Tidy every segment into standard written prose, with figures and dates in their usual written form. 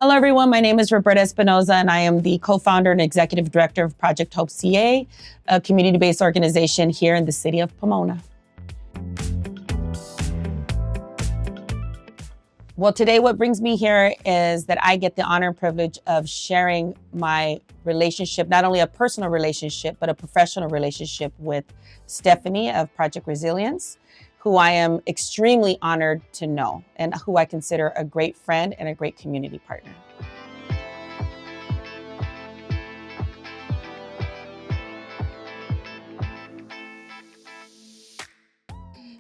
Hello, everyone. My name is Roberta Espinoza, and I am the co-founder and executive director of Project Hope CA, a community-based organization here in the city of Pomona. Well, today what brings me here is that I get the honor and privilege of sharing my relationship, not only a personal relationship, but a professional relationship with Stephanie of Project Resilience, who I am extremely honored to know and who I consider a great friend and a great community partner.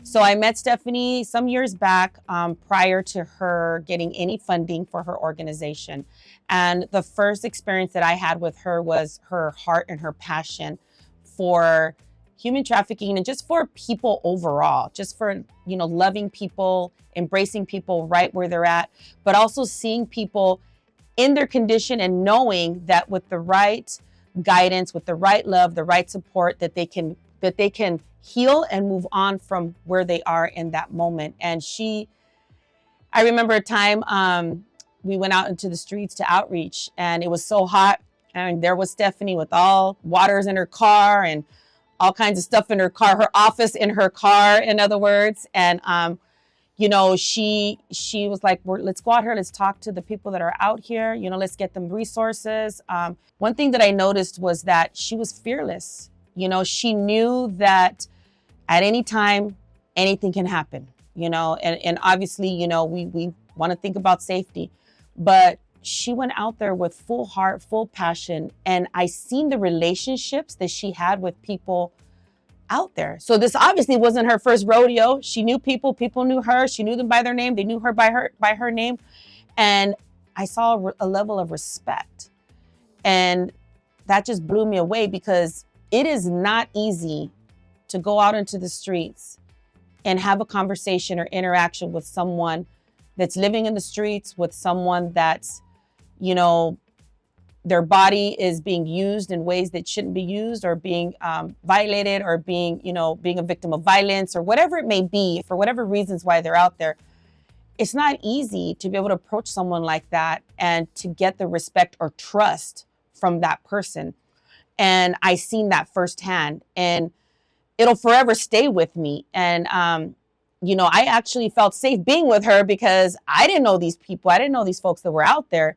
So I met Stephanie some years back prior to her getting any funding for her organization. And the first experience that I had with her was her heart and her passion for human trafficking and just for people overall, just for, loving people, embracing people right where they're at, but also seeing people in their condition and knowing that with the right guidance, with the right love, the right support, that they can heal and move on from where they are in that moment. And I remember a time we went out into the streets to outreach, and it was so hot, and there was Stephanie with all waters in her car and all kinds of stuff in her car, her office in her car, in other words. And she was like, let's go out here, let's talk to the people that are out here, let's get them resources. One thing that I noticed was that she was fearless. She knew that at any time, anything can happen, and obviously, we want to think about safety, but she went out there with full heart, full passion. And I seen the relationships that she had with people out there. So this obviously wasn't her first rodeo. She knew people knew her. She knew them by their name. They knew her by her name. And I saw a level of respect. And that just blew me away, because it is not easy to go out into the streets and have a conversation or interaction with someone that's living in the streets, with someone that's, their body is being used in ways that shouldn't be used, or being violated, or being a victim of violence, or whatever it may be, for whatever reasons why they're out there. It's not easy to be able to approach someone like that and to get the respect or trust from that person. And I seen that firsthand, and it'll forever stay with me. And, I actually felt safe being with her, because I didn't know these people. I didn't know these folks that were out there,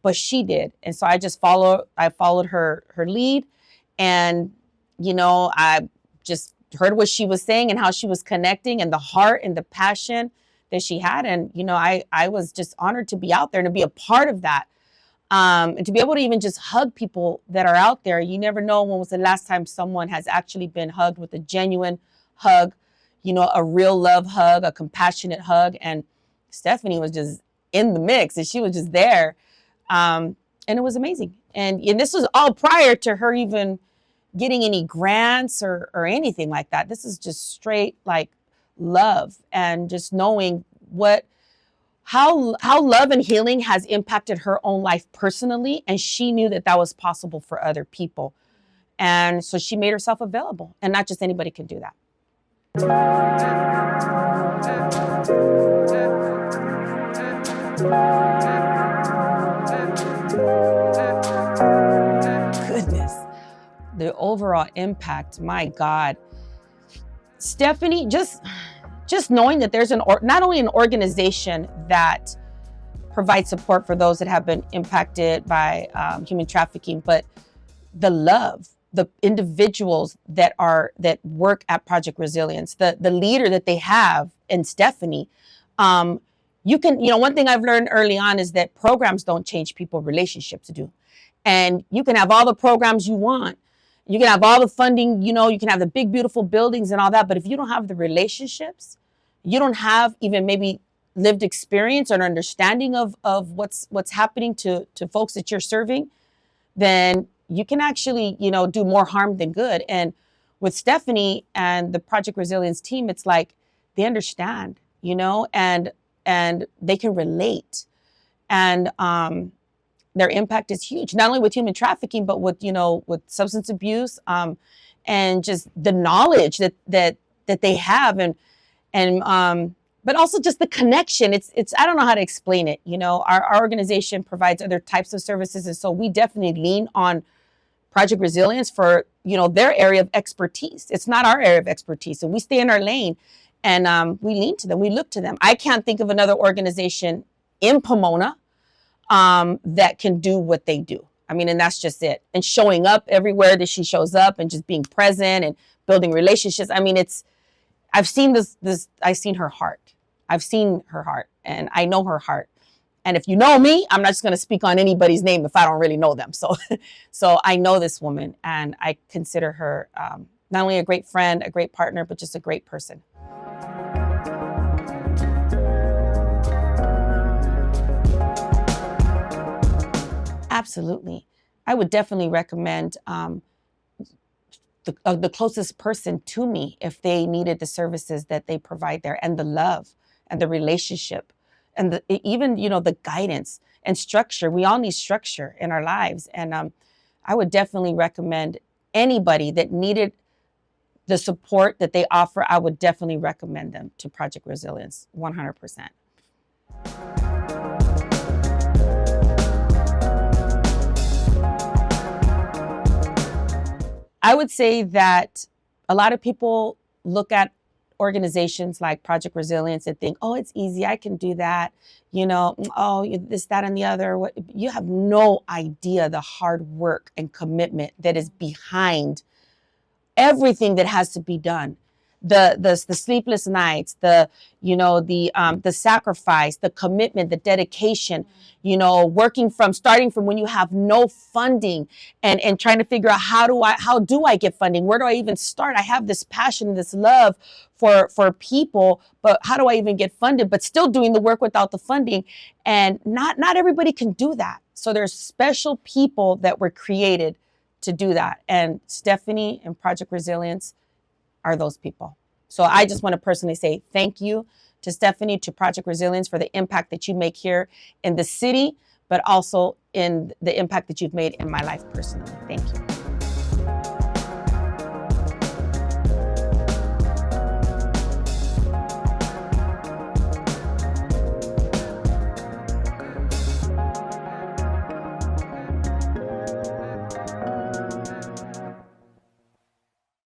but she did. And so I followed her lead. And, I just heard what she was saying and how she was connecting, and the heart and the passion that she had. And, I was just honored to be out there and to be a part of that. And to be able to even just hug people that are out there. You never know when was the last time someone has actually been hugged with a genuine hug, a real love hug, a compassionate hug. And Stephanie was just in the mix, and she was just there. And it was amazing. And this was all prior to her even getting any grants or anything like that. This is just straight like love, and just knowing how love and healing has impacted her own life personally. And she knew that was possible for other people. And so she made herself available, and not just anybody can do that. Goodness, the overall impact, my God. Stephanie, just knowing that there's not only an organization that provides support for those that have been impacted by human trafficking, but the love, the individuals that work at Project Resilience, the leader that they have in Stephanie. One thing I've learned early on is that programs don't change people, relationships do. And you can have all the programs you want. You can have all the funding, you can have the big, beautiful buildings and all that. But if you don't have the relationships, you don't have even maybe lived experience or an understanding of what's happening to folks that you're serving, then you can actually, do more harm than good. And with Stephanie and the Project Resilience team, it's like they understand, and they can relate. And their impact is huge, not only with human trafficking, but with substance abuse, and just the knowledge that they have, and but also just the connection. It's I don't know how to explain it. You know, our organization provides other types of services, and so we definitely lean on Project Resilience for, you know, their area of expertise. It's not our area of expertise, and we stay in our lane, and we lean to them. We look to them. I can't think of another organization in Pomona that can do what they do. I mean, and that's just it. And showing up everywhere that she shows up, and just being present and building relationships. I mean, I've seen I've seen her heart. I've seen her heart, and I know her heart. And if you know me, I'm not just going to speak on anybody's name if I don't really know them. So, so I know this woman, and I consider her not only a great friend, a great partner, but just a great person. Absolutely. I would definitely recommend the closest person to me if they needed the services that they provide there, and the love and the relationship and even, you know, the guidance and structure. We all need structure in our lives. And I would definitely recommend anybody that needed the support that they offer. I would definitely recommend them to Project Resilience, 100%. I would say that a lot of people look at organizations like Project Resilience and think, oh, it's easy, I can do that. You know, oh, this, that, and the other. You have no idea the hard work and commitment that is behind everything that has to be done. The sleepless nights, the sacrifice, the commitment, the dedication, you know, starting from when you have no funding, and trying to figure out how do I get funding? Where do I even start? I have this passion, this love for people, but how do I even get funded? But still doing the work without the funding. And not everybody can do that. So there's special people that were created to do that. And Stephanie and Project Resilience are those people. So I just want to personally say thank you to Stephanie, to Project Resilience, for the impact that you make here in the city, but also in the impact that you've made in my life personally. Thank you.